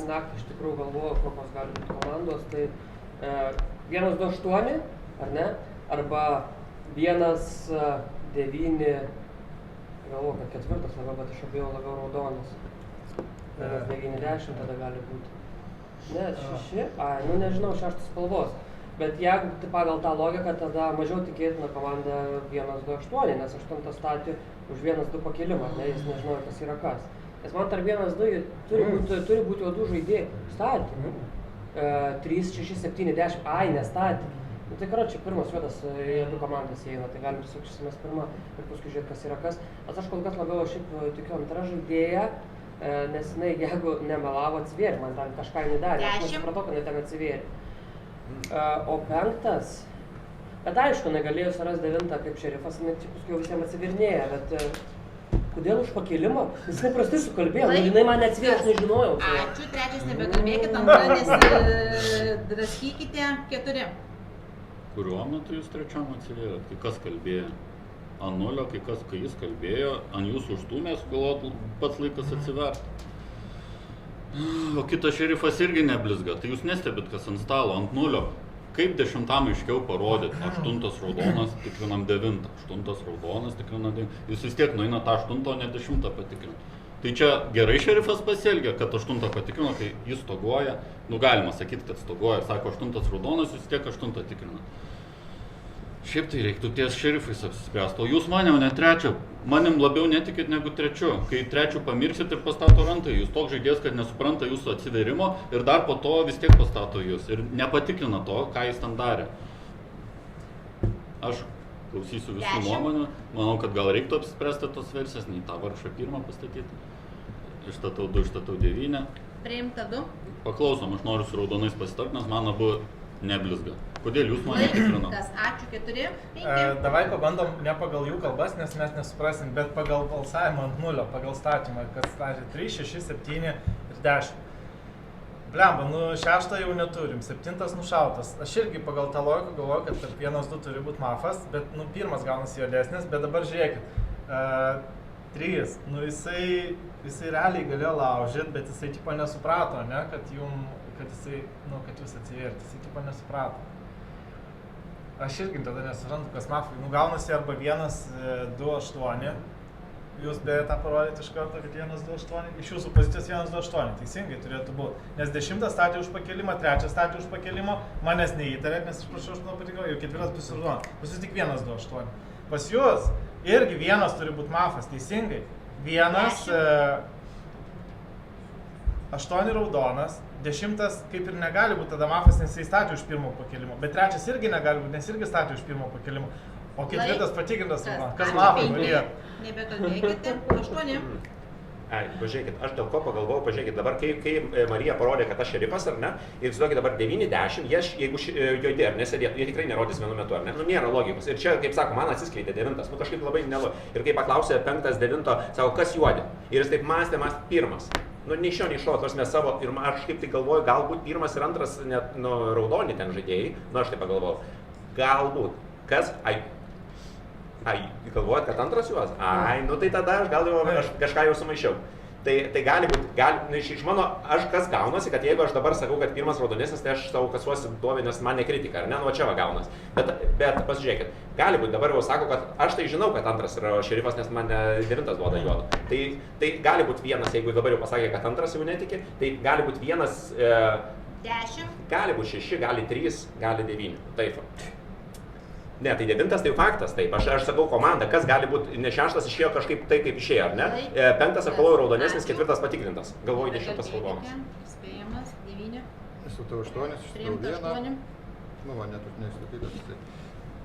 Naktį iš tikrųjų galvoju, kokios gali būti komandos, tai 1-2-8, ar ne? Arba 1-9, galvoju, kad 4 labiau, bet aš abejau labiau raudonas. 1-9-10 tada gali būti. Ne, 6, nu nežinau, 6 spalvos. Bet jeigu pagal tą logiką, tada mažiau tikėtina komanda 1-2-8, nes 8 statė už 1-2 pakelimą, ne, jis nežinojo, kas yra kas. Nes man tarp 1-2 turi būti juodų žaidėjų. Statė. 3, 6, 7, 10. Nestatė. Nu tai karočiui, pirmas juodas į abi komandas įeina, tai galim tiesiog išsimest pirmą ir paskui žiūrėti, kas yra kas. Aš kol kas labiau šiaip tikiu antrą žaidėją, nes jinai, jeigu nemelavo, atsivėrė, man ten kažką jinai darė, aš 10. nesupratau, kad jinai ten atsivėrė. O 5, bet aišku, negalėjo surasti 9 kaip šerifas, jinai čia paskui jau visiems atsivirnėja, bet kodėl už pakilimą? Jis neprastai sukalbėjo, jinai man neatsivėrė, aš nežinojau. Ačiū, 3 nebekalbėkit, 2 nesidraskykite, 4. Kuriuo metu jūs 3 atsivėrėt? Kai kas kalbėjo ant 0, kai jis kalbėjo, ant jūsų užstūmės, galvot, pats laikas atsiverti. O kitas šerifas irgi neblizga, tai jūs nestebit, kas ant stalo, ant 0. Kaip 10 aiškiau parodyti, 8 raudonas, tikrinam 9, 8 raudonas, tikrinam 9. Jūs vis tiek nueina tą 8, o ne 10 patikrinti. Tai čia gerai šerifas pasielgia, kad 8 patikrino, kai jis stoguoja. Nu galima sakyti, kad stoguoja, sako 8 raudonas, jūs tiek 8 tikrina. Šiaip tai reiktų ties šerifais apsispręsti, o jūs manim ne 3, manim labiau netikit negu 3. Kai 3 pamirksit ir pastato rantai, jūs toks žaidėjas, kad nesupranta jūsų atsiverimo ir dar po to vis tiek pastato jūs ir nepatikrina to, ką jis ten darė. Aš klausysiu visų nuomonių, manau, kad gal reiktų apsispręsti tos versijas, nei tą vargšą 1 pastatyti. Išstatau 2, išstatau 9. Priimta 2. Paklausom, aš noriu su raudonais pasitart, nes man abu neblizga. Kodėl jūs mane tikrinat? Ačiū, 4. 5. Davai pabandom ne pagal jų kalbas, nes mes nesuprasim, bet pagal balsavimą ant 0, pagal statymą, kas statė 3, 6, 7 ir 10. Blemba, nu 6 jau neturim, 7 nušautas. Aš irgi pagal tą logiką galvoju, kad tarp 1-2 turi būti mafas, bet nu 1 gaunasi juodesnis, bet dabar žiūrėkit. 3, nu jisai realiai galėjo laužyti, bet jisai tipo nesuprato, ne, kad jūs atsivėrėt, jisai tipo nesuprato. Aš irgi tada nesuprantu, kas mafai. Nu gaunasi arba 1, 2, 8. Jūs beje tą parodėte iš karto, kad 1, 2, 8. Iš jūsų pozicijos 1, 2, 8. Teisingai turėtų būti. Nes 10 statė už pakelimą, 3 statė už pakelimą, manęs neįtarėt, nes aš prašau 8 patikau, ir 4 bus raudona. Pas jūs tik 1, 2, 8. Pas jūs irgi 1 turi būti mafas, teisingai. 1, 8 raudonas. 10 kaip ir negali būti tada mafas, nes jis statė už 1 pakelimo, bet 3 irgi negali būti, nes irgi statė už 1 pakelimo, o 4 patikrintas raudonas. Kas mafai Marija? Nebekalbėkite, 8. Pažiūrėkit, aš dėl ko pagalvojau, pažiūrėkit, dabar kai Marija parodė, kad aš šerifas ar ne, ir įsivaizduokit dabar 9-10, jeigu juodi ar nesėdėtų, jie tikrai nerodys vienu metu, ar ne? Nu nėra logikos. Ir čia, kaip sako, man atsiskleidė 9, nu kažkaip labai nelogiška. Ir kai paklausė 5-9, sako, kas juodi? Ir jis taip mąstė 1. Nu, nei šio, nei šio, tos mes savo, ir aš kaip tai galvoju, galbūt 1 ir 2 net, nu, raudoni ten žaidėjai, nu, aš tai pagalvojau, galbūt, kas, galvojat, kad 2 juos, nu, tai tada aš gal jau, aš kažką jau sumaišiau. Tai gali būti, iš mano, aš kas gaunasi, kad jeigu aš dabar sakau, kad 1 raudonesnis, tai aš savo kasuosi duomenės, man nekritika, ar ne, nu, čia va gaunas. Bet pasižiūrėkit, gali būti, dabar jau sako, kad aš tai žinau, kad 2 yra šerifas, nes man 9 duoda juodą. Tai gali būti 1, jeigu dabar jau pasakė, kad 2 jau netiki, tai gali būti 1, 10. Gali būti 6, gali 3, gali 9. Taip. Ne, tai 9 tai faktas, taip, aš sakau komandą, kas gali būti, ne 6 išėjo kažkaip tai, kaip išėjo, ar ne? 5 aš galvoju raudonesnis, 4 patikrintas, galvoju 10 raudonas. Spėjamas, 9. Išstatau 8, išstatau 1. Nu, man net neįstatytas.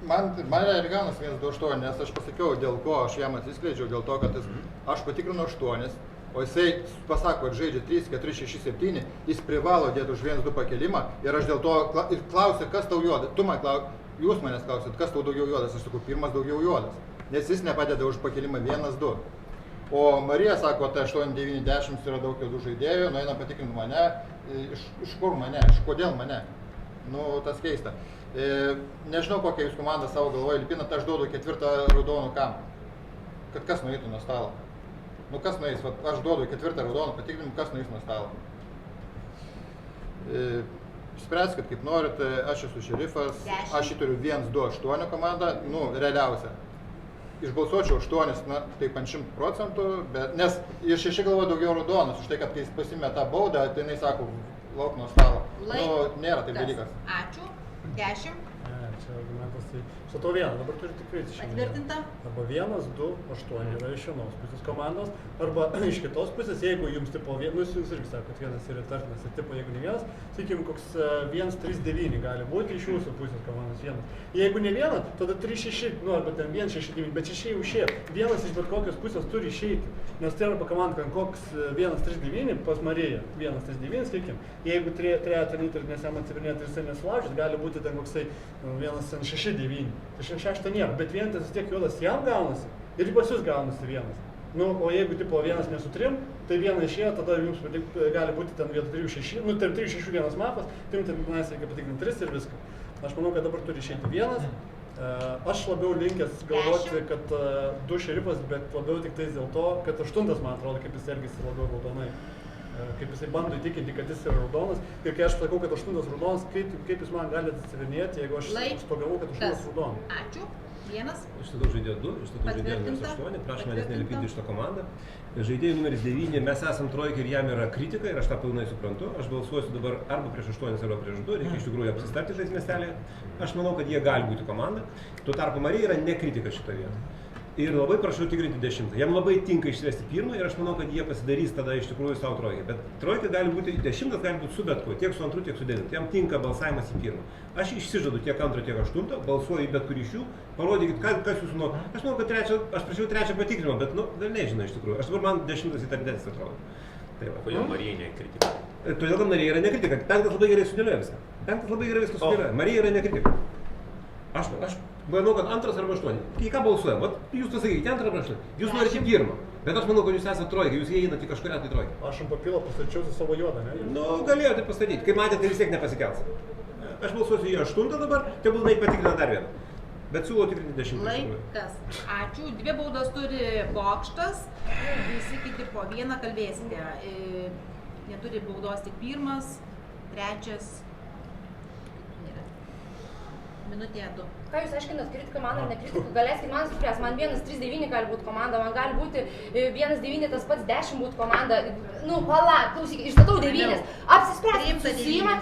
Man ir gaunas 1, 2, 8, nes aš pasakiau, dėl ko aš jam atsiskleidžiau, dėl to, kad aš patikrinu 8, o jisai pasako, kad žaidžia 3, 4, 6, 7, jis privalo dėti už 1, 2 pakelimą ir aš dėl to ir klausiu, kas tau juoda. Tu man klausi. Jūs manęs klausit, kas tau daugiau juodas, aš sakau, 1 daugiau juodas, nes jis nepadeda už pakelimą 1, 2. O Marija sako, tai 8, 9, 10 yra daug juodų žaidėjų, nueina patikrinti mane, iš kur mane, iš kodėl mane. Nu, tas keista. Nežinau, kokią jūs komandą savo galvoje lipinat, aš duodu 4 raudonų kam, kad kas nueitų nuo stalo. Nu, kas nueis, aš duodu 4 raudonų patikrinimą, kas nueis nuo stalo. Spręskit kaip norit, aš esu šerifas, aš jį turiu 1, 2, 8 komandą, nu, realiausia. Išbalsuočiau 8, na, taip ant 100%, bet, nes ir 6 galvoja daugiau raudonas, už tai, kad kai jis pasimė tą baudą, tai jinai sako, lauk nuo stalo. Nu, nėra taip dalykas. Ačiū. 10. čia argumentas, tai statau vieną, dabar turi tik kreiti šiandien. Patvirtinta. Arba 1, 2, 8 yra iš vienos pusės komandos, arba iš kitos pusės, jeigu jums tipo, nu jūs irgi sako, kad vienas yra tartinas, ir tipo, jeigu ne vienas, sakykim, koks 1, 3, 9 gali būti iš jūsų pusės komandos vienas. Jeigu ne vienas, tada 3, 6, nu arba ten 1, 6, 9, bet 6 jau išėjo. Vienas iš bet kokios pusės turi išeiti, nes tai arba komanda, koks 1, 3, 9 pas Mariją, 1, 3, 9, sakykim, jeigu trejetą rytą ir nes jam atsivirinėti ir jisai nesulaužys, gali būti ten koksai 1, 6, 9. Tai 6 nėra, bet vienas vis tiek juodas jam gaunasi ir pas jūs gaunasi vienas. Nu, o jeigu tipo vienas ne su 3, tai vienas išėjo, tada jums gali būti ten vietoj 3, 6, nu tarp 3, 6 vienas mafas, tai mes reikia patikrinti 3 ir viską. Aš manau, kad dabar turi išeiti vienas. Aš labiau linkęs galvoti, kad 2 šerifas, bet labiau tik tais dėl to, kad 8, man atrodo, kaip jis elgėsi labiau raudonai. Kaip jisai bando įtikinti, kad jis yra raudonas. Ir kai aš sakau, kad 8 raudonas, kaip jis man gali atsivirinėti, jeigu aš pagavau, kad 8 raudonas. Ačiū. 1. Iš tada žaidėjo 2, iš tada žaidėjo numeris 8, prašom manęs nelipinti iš to komandą. Žaidėjų numeris 9, mes esam trojkai ir jam yra kritika ir aš tą pilnai suprantu. Aš balsuosiu dabar arba prieš 8, arba prieš 2, reikia iš tikrųjų apsistarti tais miestelėje. Aš manau, kad jie gali būti komanda. Tuo tarpu Marija yra ne kritika šitoje vietoje. Ir labai prašau tikrinti 10. Jam labai tinka išvesti 1 ir aš manau, kad jie pasidarys tada iš tikrųjų savo trojkai. Bet trojkai gali būti 10, gali būti su bet kuo, tiek su 2, tiek su 9. Jam tinka balsavimas į 1. Aš išsižadu tiek 2, tiek 8, balsuoju į bet kurį iš jų, parodykit, kas jūsų nuo. Aš manau, kad aš prašiau 3 patikrinimą, bet nu, dar nežinau iš tikrųjų. Aš dabar man 10 įtardėtis atrodo. Tai va. Kodėl Marija nekritika? Todėl, kad Marija yra nekritika. 5 labai gerai sudėlioja viską. 5 labai gerai viską sudėlioja. Marija yra nekritika. Aš manau, kad 2 arba 8. Į ką balsuojam? Vat jūs pasakykite, 2 arba 8. Jūs norite 1. Bet aš manau, kad jūs esate trojka, jūs įeinate į kažkurią tai trojką. Aš ant papilo pastačiau su savo juodą, ne? Nu, galėjote pastatyti. Kai matėte, tai vis tiek nepasikels. Aš balsuosiu į 8 dabar, tegul jinai patikrina dar vieną. Bet siūlau tikrinti 10. Laikas. Ačiū. 2 baudas turi Bokštas. Visi kiti po 1 kalbėsite. Neturi baudos tik 1, 3. Minutė 2. Ką jūs aiškinat, kritika man ar ne kritika, galėskit man suspręs, man 1-3-9 gali būti komanda, man gali būti 1-9 tas pats 10 būti komanda. Nu, palauk, klausyk, išstatau 9. Apsispręskit, susiimat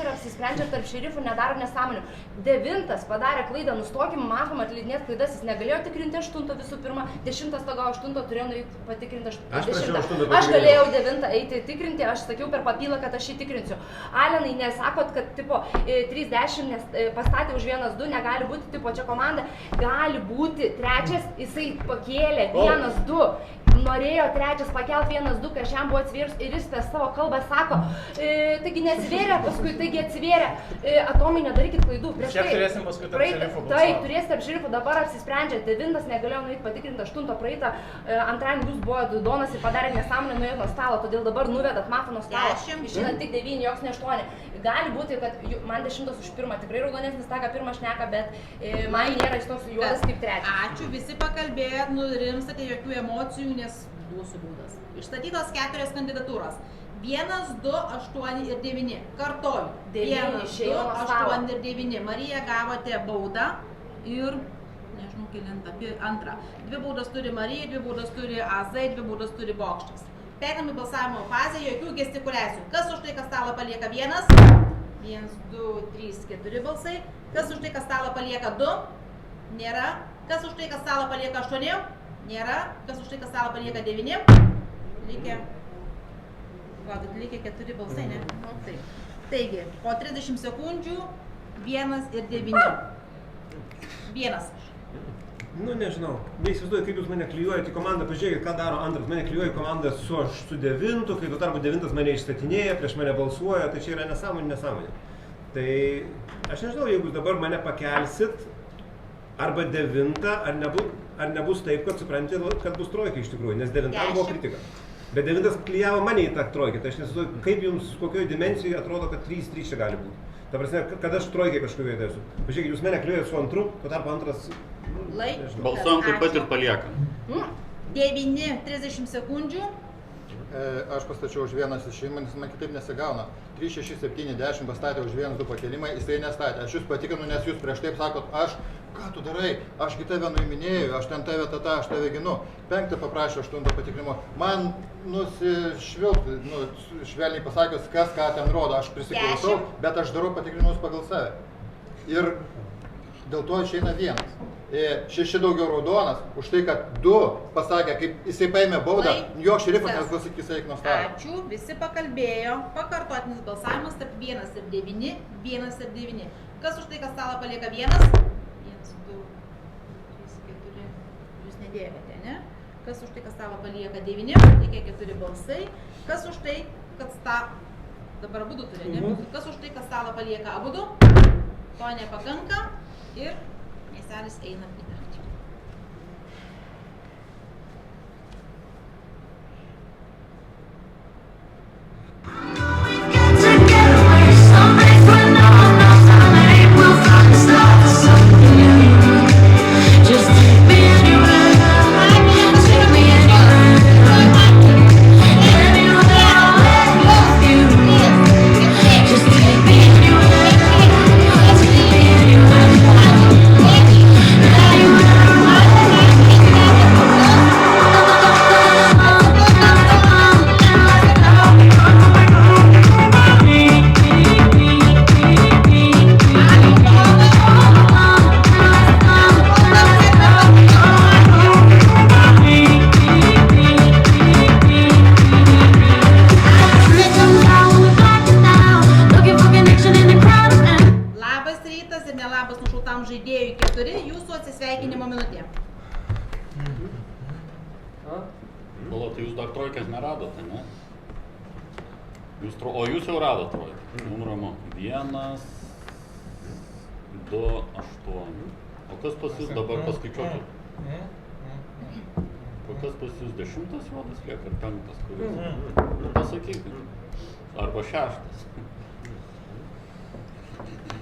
ir apsisprendžiat tarp šerifų, nedaro nesąmonių. 9 padarė klaidą, nustokim, matom atleidinėt klaidas, jis negalėjo tikrinti 8 visų pirma, 10 to 8 turėjau nueiti patikrinti 10. Aš galėjau 9 eiti tikrinti, aš sakiau per papylą, kad aš jį tikrinsiu. Alenai, nesakot, kad tipo 30 pastatė už 1-2, negali būti tipo čia komanda, gali būti 3, jisai pakėlė 1-2. Norėjo 3 pakelt 1-2, kai aš jam buvo atsivėrus ir jis per savo kalbą sako, taigi neatsivėrė, paskui taigi atsivėrė, atomai nedarykit klaidų. Prieš tai turėsim paskui tarp šerifų balsuoti. Taip, turės tarp šerifų, dabar apsisprendžia, 9 negalėjo nueiti patikrinti 8 praeitą, antradienį jūs buvo Donas ir padarė nesąmonę, nuėjo nuo stalo, todėl dabar nuvedat matą nuo stalo, išinant tik 9, joks ne 8. Gali būti, kad man 10 už 1 tikrai raudonesnis, tą ką 1 šneka, bet man nėra jis toks juodas kaip 3. Ačiū, visi pakalbėjot, nurimstate, jokių emocijų, nes duosiu būdas. Išstatytos 4 kandidatūros. 1, 2, 8 ir 9. Kartoju. 1, 2, 8 ir 9. Marija, gavote baudą ir, nežinau, kilintą, 2. 2 baudas turi Marija, 2 baudas turi AZ, 2 baudas turi Bokštas. Perėmė balsavimo fazę, jokių gestikuliacijų. Kas už tai, kas stalą palieka 1? 1, 2, 3, 4 balsai. Kas už tai, kas stalą palieka 2? Nėra. Kas už tai, kas stalą palieka 8? Nėra. Kas už tai, kas stalą palieka 9? Likę 4 balsai, ne? Taip. Taigi, po 30 sekundžių 1 ir 9. 1. Nu, nežinau. Neįsivaizduoju, kaip jūs mane klijuojate į komandą. Pažiūrėkit, ką daro Andras. Mane klijuoja į komandą su 9, kai tuo tarpu 9 mane išstatinėja, prieš mane balsuoja, tai čia yra nesąmonė. Tai aš nežinau, jeigu dabar mane pakelsit, arba 9, ar nebus taip, kad supranti, kad bus trojka iš tikrųjų, nes 9 buvo kritika. Bet 9 klijavo mane į tą trojką, tai aš nesuvokiu, kaip jums, kokioje dimensijoje atrodo, kad 3 čia gali būti. Ta prasme, kad aš trojkai kažkokioje vietoje esu. Pažiūrėkit, jūs mane klijuojate su 2, tuo tarpu 2... Balsuojam taip pat ir paliekam. 9, 30 sekundžių. Aš pastačiau už 1 išėjimą, nes man kitaip nesigauna. 3, 6, 7, 10 pastatė už 1-2 pakelimą, jisai nestatė. Aš jūs patikrinu, nes jūs prieš taip sakot, ką tu darai, ašgi tave nuiminėjau, aš ten tave tata, aš tave ginu. 5 paprašė 8 patikrimo. Man nusišvilpti, švelniai pasakius, kas ką ten rodo, aš prisiklausau, bet aš darau patikrinimus pagal save. ir dėl to išeina 1. 6 daugiau raudonas, už tai, kad 2 pasakė, kaip jisai paėmė baudą, jo šerifas nepasakys, eik nuo stalo. Ačiū, visi pakalbėjo. Pakartotinis balsavimas tarp 1 ir 9, 1 ir 9. Kas už tai, kad stalą palieka 1? 1, 2, 3, 4. Jūs nedėjote, ne? Kas už tai, kad stalą palieka 9? Reikia 4 balsai. Kas už tai, kad stalą... Dabar abudu turi, ne? Kas už tai, kad stalą palieka abudu? To nepakanka. Ir miestelis eina į naktį. Žaidėjui 4, jūsų atsisveikinimo minutė. Pala, tai jūs dar trojkės neradote, ne? O jūs jau radot trojkę. Jum ramu. 1, 2, 8. O kas pas jūs dabar paskaičiuokit? O kas pas jūs 10 juodas lieka ir 5 kuris? Pasakykit. Arba 6.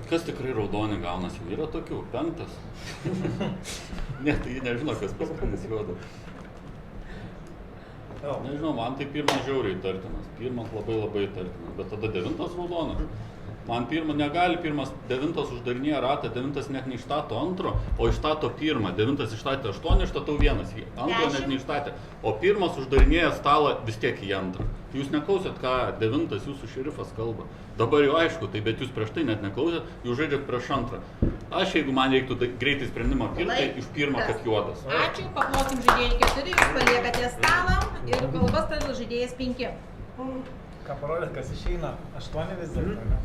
Kas tikrai raudonį gaunas, jau yra tokių, 5. Ne, tai jie nežino, kas paskutinis juodas. Nežinau, man tai pirmas žiauriai įtartinas. Pirmas labai įtartinas, bet tada 9 raudonas. Man negali pirmas 9 uždarinėja ratą, 9 net neištato 2, o ištato 1. 9 ištatė 8, ištatau 1. 2 net neištatė. O 1 uždarinėja stalą vis tiek į 2. Jūs neklausėt, ką 9 jūsų šerifas kalba. Dabar jau aišku, tai bet jūs prieš tai net neklausėt, jūs žaidžiat prieš 2. Aš, jeigu man reiktų greitai sprendimą pirkti, tai iš 1, kad juodas. Ačiū, paplokim žaidėjai 4, jūs paliekate stalą ir kalbas pradeda žaidėjas 5. Ką parodėt, kas išeina? 8 vis dėlto, ne?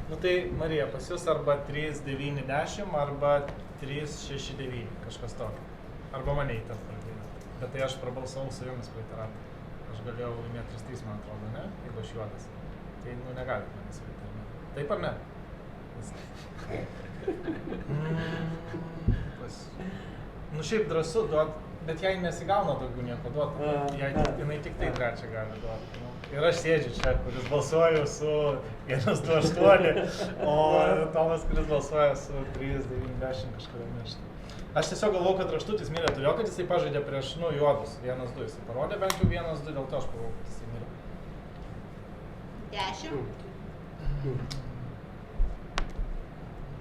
Nu tai, Marija, pas jūs arba 3, 9, 10, arba 3, 6, 9, kažkas tokio. Arba mane įtas pradėjo. Bet tai aš prabalsavau su jumis praeitą ratą. Aš galėjau laimėti 3-3, man atrodo, ne? Jeigu aš juodas. Tai, nu, negalit manęs veikti, ar ne? Taip ar ne? Nu, šiaip drąsu duot, bet jai nesigauna daugiau nieko duoti. Jinai tik tai trečią gali duoti. Ir aš sėdžiu čia, kuris balsuoju su 1-2-8, o Tomas, kuris balsuoja su 3-9-10 kažkada miršta. Aš tiesiog galvoju, kad raštutis mirė, todėl kad jisai pažaidė prieš, nu, juodus 1-2, jisai parodė bent jau 1-2, dėl to aš pagalvoju, kad jisai mirė. 10.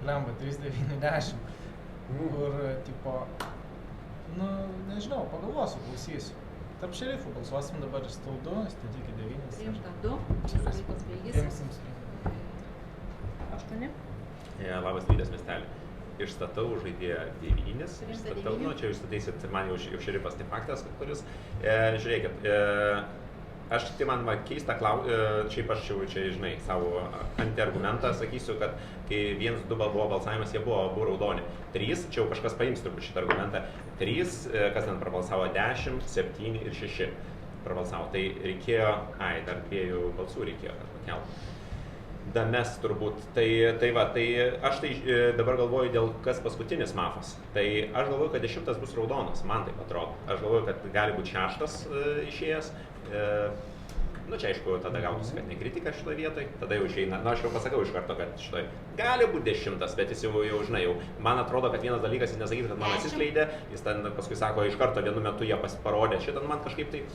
Lemba, 3-9-10, kur, tipo, nu, nežinau, pagalvosiu, klausysiu. Tarp šerifų balsuosim dabar iš stau 2, statykit 9. Priimta 2, šis laikas baigėsi. 8. Labas rytas, miestelį. Išstatau žaidėją 9. Išstatau, nu, čia išstateisit, man jau šerifas tai faktas, kuris. Žiūrėkit, tai man keista šiaip aš jau čia, žinai, savo antiargumentą sakysiu, kad kai 1-2 buvo balsavimas, jie buvo abu raudoni. 3, čia jau kažkas paims turbūt šitą argumentą. 3, kas ten prabalsavo 10, 7 ir 6 prabalsavo. Tai reikėjo, dar 2 balsų reikėjo pakelti. Dames turbūt. Tai aš tai dabar galvoju dėl kas paskutinis mafas. Tai aš galvoju, kad 10 bus raudonas, man taip atrodo. Aš galvoju, kad gali būti 6 išėjęs. Nu čia aišku, tada gautųsi, kad ne kritika šitoje vietoje, tada jau išeina, aš jau pasakau iš karto, kad šitoje gali būti 10, bet jis jau žinai, man atrodo, kad vienas dalykas jis nesakytų, kad man atsiskleidė, jis ten paskui sako, iš karto vienu metu jie parodė, šitą man kažkaip tai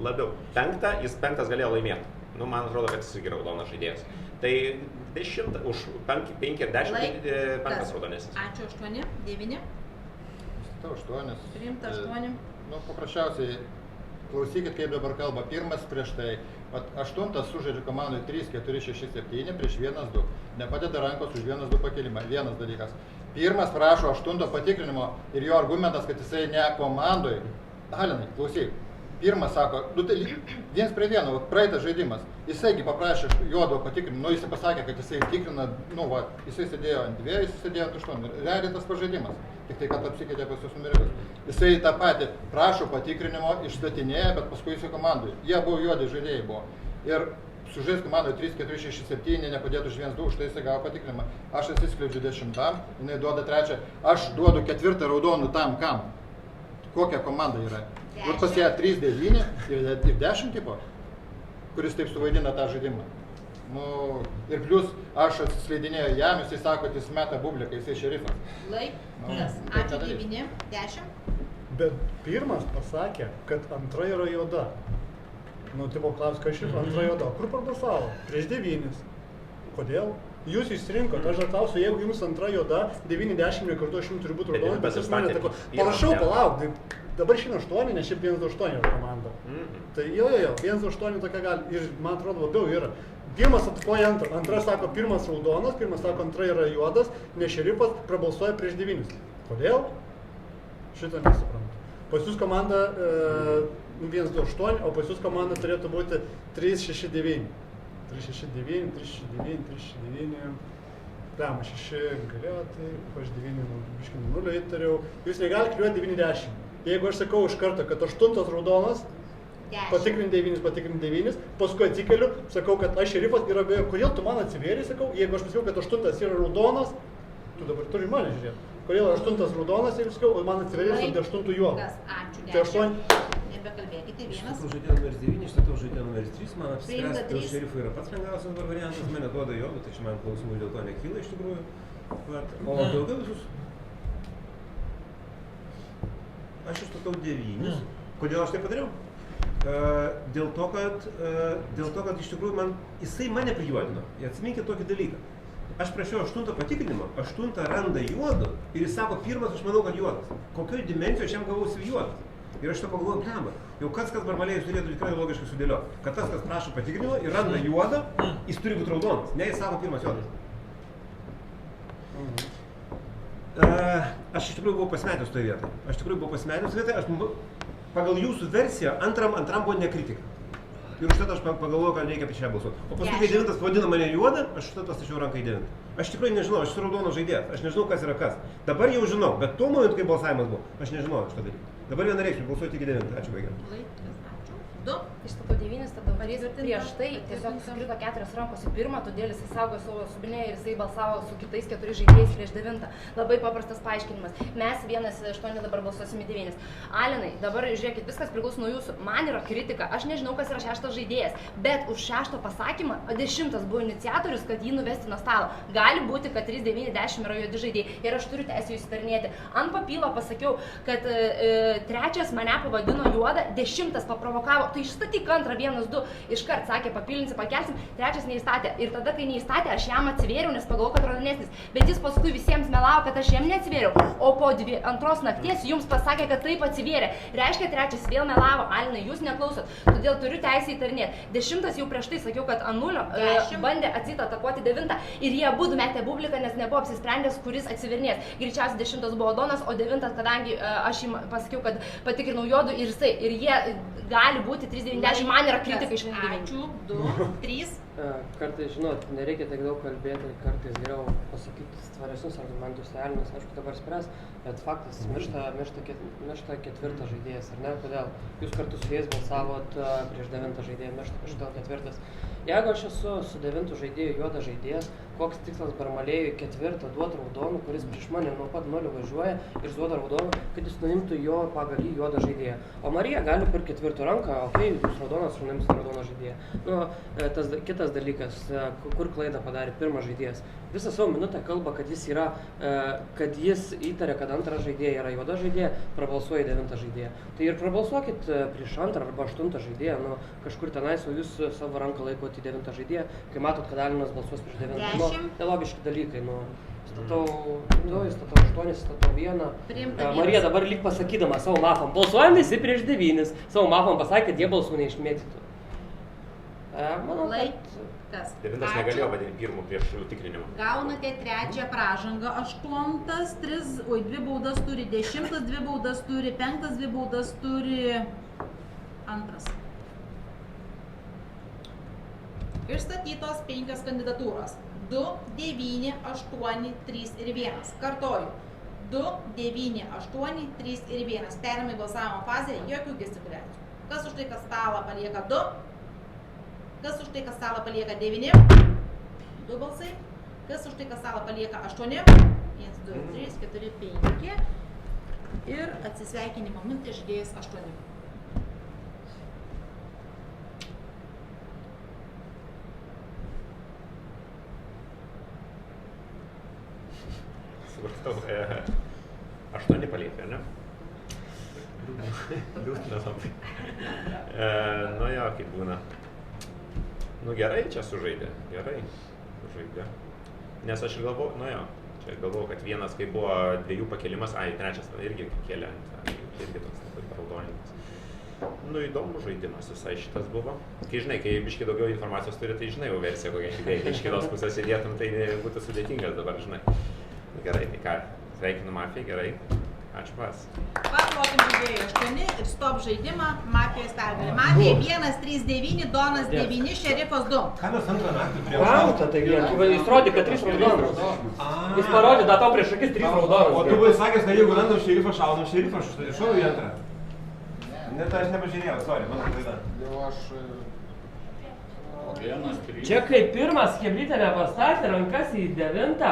labiau. 5, jis 5 galėjo laimėti, nu man atrodo, kad jis irgi raudonas žaidėjas. Tai 10, už 5 ir 10, 5 raudonesis. Ačiū, 8, 9. Priimta 8. Priimta 8. Nu, paprasčiausiai klausykit, kaip dabar kalba. Pirmas prieš tai. Aštuntas sužaidžia komandai 3, 4, 6, 7 prieš 1, 2. Nepadeda rankos už 1, 2 pakelimą. Vienas dalykas. Pirmas prašo aštunto patikrinimo ir jo argumentas, kad jisai ne komandoj. Alinai, klausyk. Pirmas sako, tai 1 prie 1, praeitas žaidimas. Jisaigi paprašė juodo patikrinimo, jisai pasakė, kad jisai tikrina, jisai sėdėjo ant 2, jisai sėdėjo ant 8. Realiai tas pažaidimas, tik tai, kad apsikeitė pas jūs numerius. Jisai tą patį prašo patikrinimo, išstatinėja, bet paskui jisai komandai. Jie buvo juodi žaidėjai buvo. Ir sužais komandoje 3, 4, 6, 7, nepadėtų už 1, 2, už tai jisai gavo patikrinimą. Aš atsiskleidžiu 10, jinai duoda 3, aš duodu 4 raudonų tam, kam. Kokia komanda yra? Vat pas ją 3, 9 ir 10 tipo, kuris taip suvaidina tą žaidimą. Ir plus aš atsiskleidinėjau jam, jisai sako, kad jis meta bubliką, jisai šerifas. Laikas. Ačiū 9, 10. Bet pirmas pasakė, kad antra yra juoda. Tipo klaus, kas šifra antra juoda. Kur parbalsavo? Prieš 9. Kodėl? Jūs išsirinkot, aš atlausiu, jeigu jums antra juoda, 90 kartu aš jums turiu būti raudonas, bet jūs mane tako, parašau, palauk, dabar šiandien 8, nes šiaip 1-8 yra komanda. Tai jo, 1-8 tokia gali, ir man atrodo labiau yra. Pirmas atakuoja antrą, antra sako pirmas raudonas, pirmas sako antra yra juodas, ne šerifas, prabalsuoja prieš 9. Kodėl? Šitą nesuprantu. Pas jūs komanda 1-2-8, o pas jūs komanda turėtų būti 3-6-9. 3-6-9, 3-6-9, 3-6-9, Lema 6 galėjo, tai aš 9 biškį 0 įtariau. Jūs negalite kliuoti 9-10. Jeigu aš sakau iš karto, kad 8 raudonas, patikrin 9, paskui atsikeliu, sakau, kad aš šerifas ir abejo, kodėl tu man atsivėrė, sakau, jeigu aš pasakiau, kad 8 yra raudonas, tu dabar turi mane žiūrėti. Kodėl 8 raudonas, jeigu sakau, man atsivėrė, kad 8 juodas. Ačiū, 10. Nebekalbėkite, vienas. Aš žaidėjau numeris 9, iš tikrųjų žaidėjau numeris 3, man apsispręsti dėl šerifų yra pats lengviausias dabar variantas, mane duoda juodu, tai čia man klausimų dėl to nekyla iš tikrųjų. O daugiau visus. Aš išstatau 9. Kodėl aš tai padariau? Dėl to, kad iš tikrųjų jisai mane prijuodino. Atsiminkit tokį dalyką. Aš prašiau 8 patikrinimo, 8 randa juodu ir jis sako, pirmas aš manau, kad juodas. Kokioj dimensijoj aš jam gavausi juodas? Ir aš to pagalvoju, blemba, jau kas Barmalėjus turėtų tikrai logiškai sudėlioti, kad tas, kas prašo patikrinimo ir randa juodą, jis turi būti raudonas, ne jis sako pirmas juodas. Aš iš tikrųjų buvau pasimetęs toje vietoje. Pagal jūsų versiją antram buvo nekritika. Ir už tai aš pagalvoju, kad reikia prieš ją balsuoti. O paskui, kai 9 pavadino mane juodą, aš už tai stačiau ranką į 9. Aš tikrai nežinau, aš esu raudonas žaidėjas, aš nežinau, kas yra kas. Dabar jau žinau, bet tuo momentu, kai balsavimas buvo, aš nežinau šitą dalyką. Dabar vienareikšmiai balsuoti iki 9. Ačiū, baigiam. Ačiū. 2. Išstatau 9, tada prieš tai tiesiog sukrito 4 rankos į pirmą, todėl jisai saugo savo subinę ir jisai balsavo su kitais 4 žaidėjais prieš 9. Labai paprastas paaiškinimas. Mes 1-8 dabar balsuosim į 9. Alinai, dabar žiūrėkit, viskas priklauso nuo jūsų. Man yra kritika, aš nežinau, kas yra 6 žaidėjas, bet už 6 pasakymą 10 buvo iniciatorius, kad jį nuvesti nuo stalo. Gali būti, kad 3, 9, 10 yra juodi žaidėjai ir aš turiu teisę jų įsitarinėti. Ant papylo pasakiau, kad 3 mane pavadino juodą, 10 paprovokavo. Tai išstatyk antrą 1-2, iškart sakė, papildinsi, pakelsim, 3 neįstatė. Ir tada, kai neįstatė, aš jam atsivėriau, nes pagalvojau, kad raudonesnis. Bet jis paskui visiems melavo, kad aš jam neatsivėriau. O po 2 nakties jums pasakė, kad taip atsivėrė. Reiškia, 3 vėl melavo. Alinai, jūs neklausot. Todėl turiu teisę įtarinėti. 10 jau prieš tai sakiau, kad Anulio bandė atakuoti 9 ir jie abudu metė bubliką, nes nebuvo apsisprendęs, kuris atsivirnės. Greičiausiai 10 buvo Donas, o 9, kadangi aš jam pasakiau, kad patikrinau juodų ir jie gali būti 3-9-10, man yra kritika iš 9. Ačiū, 2, 3. Kartais, žinot, nereikia tiek daug kalbėti, kartais geriau pasakyti svaresnius argumentus, Alinas, aišku, dabar spręs, bet faktas, miršta 4 žaidėjas, ar ne? Kodėl? Jūs kartu su jais balsavot prieš 9 žaidėją, miršta kažkodėl 4. Jeigu aš esu su 9 žaidėju juodas žaidėjas, koks tikslas Barmalėjui 4 duoti raudonų, kuris prieš mane nuo pat 0 važiuoja ir duoda raudonų, kad jis nuimtų jo pagal jį juodą žaidėją. O Marija gali per 4 ranką, okei, jūs raudonas, šunims raudoną žaidėją. Tas kitas dalykas, kur klaidą padarė pirmas žaidėjas. Visą savo minutę kalba, kad jis yra, kad jis įtarė, kad antras žaidėja yra juoda žaidėja, prabalsuoja 9 žaidėją. Tai ir prabalsuokit prieš 2 arba 8 žaidėją, kažkur tenais, o jūs savo ranką laikote į 9 žaidėją, kai matot, kad Alinas balsuos prieš 9. Nelogiški dalykai, statau 2, statau 8, statau 1. Priimta Marija vienas. dabar lyg pasakydama savo mafam, balsuojam visi prieš 9, savo mafam pasakė, kad jie balsų neišmėtytų. Manau, Laik. kad... Kas? 9 Ačiū. negalėjo vadinti pirmų prieš tikrinimą. Gaunate 3 pražangą, 8, 2 baudas turi, 10, 2 baudas turi, 5, 2 baudas turi, 2. Išstatytos 5 kandidatūros. 2, 9, 8, 3 ir 1. Kartoju. 2, 9, 8, 3 ir 1. Perėmė į balsavimo fazę, jokių gestikuliacijų. Kas už tai, kad stalą palieka 2? Kas už tai, kad stalą palieka 9? 2 balsai. Kas už tai, kad stalą palieka 8? 1, 2, 3, 4, 5. Ir atsisveikinimo minutė žaidėjas 8. Supratau, 8 palieka, ne? Liūdna labai. Nu jo, kaip būna. Nu gerai čia sužaidė, gerai sužaidė. Nes aš ir galvojau, nu jo, čia galvojau, kad vienas, kai buvo 2 pakelimas, 3 irgi kėlė, irgi toks labai paraudonintas. Nu įdomus žaidimas visai šitas buvo. Kai žinai, kai biškai daugiau informacijos turi, tai žinai jau versiją kokią idėją, kai iš kitos pusės sėdėtum, tai būtų sudėtingas dabar, žinai. Gerai, tai ką, sveikinu Mafijai, gerai. Ačiū pas. Paklokim žaidėjai 8 ir stop žaidimą, Mafijos pergalė. Mafija 1, 3, 9, Donas 9, Šerifas 2. Ką mes antrą naktį turėjome? Rautą, taigi, jis rodė, kad 3 raudonas. Jis parodė, da tau prieš akis 3 raudonas. O tu buvai sakęs, kad jeigu randam šerifą, šaunam šerifą, šauju į antrą. Net aš nepažiūrėjau, sorry, mano klaida. Jau aš... 1, 3. Čia kaip pirmas Chebrytė nepastatė rankas į 9.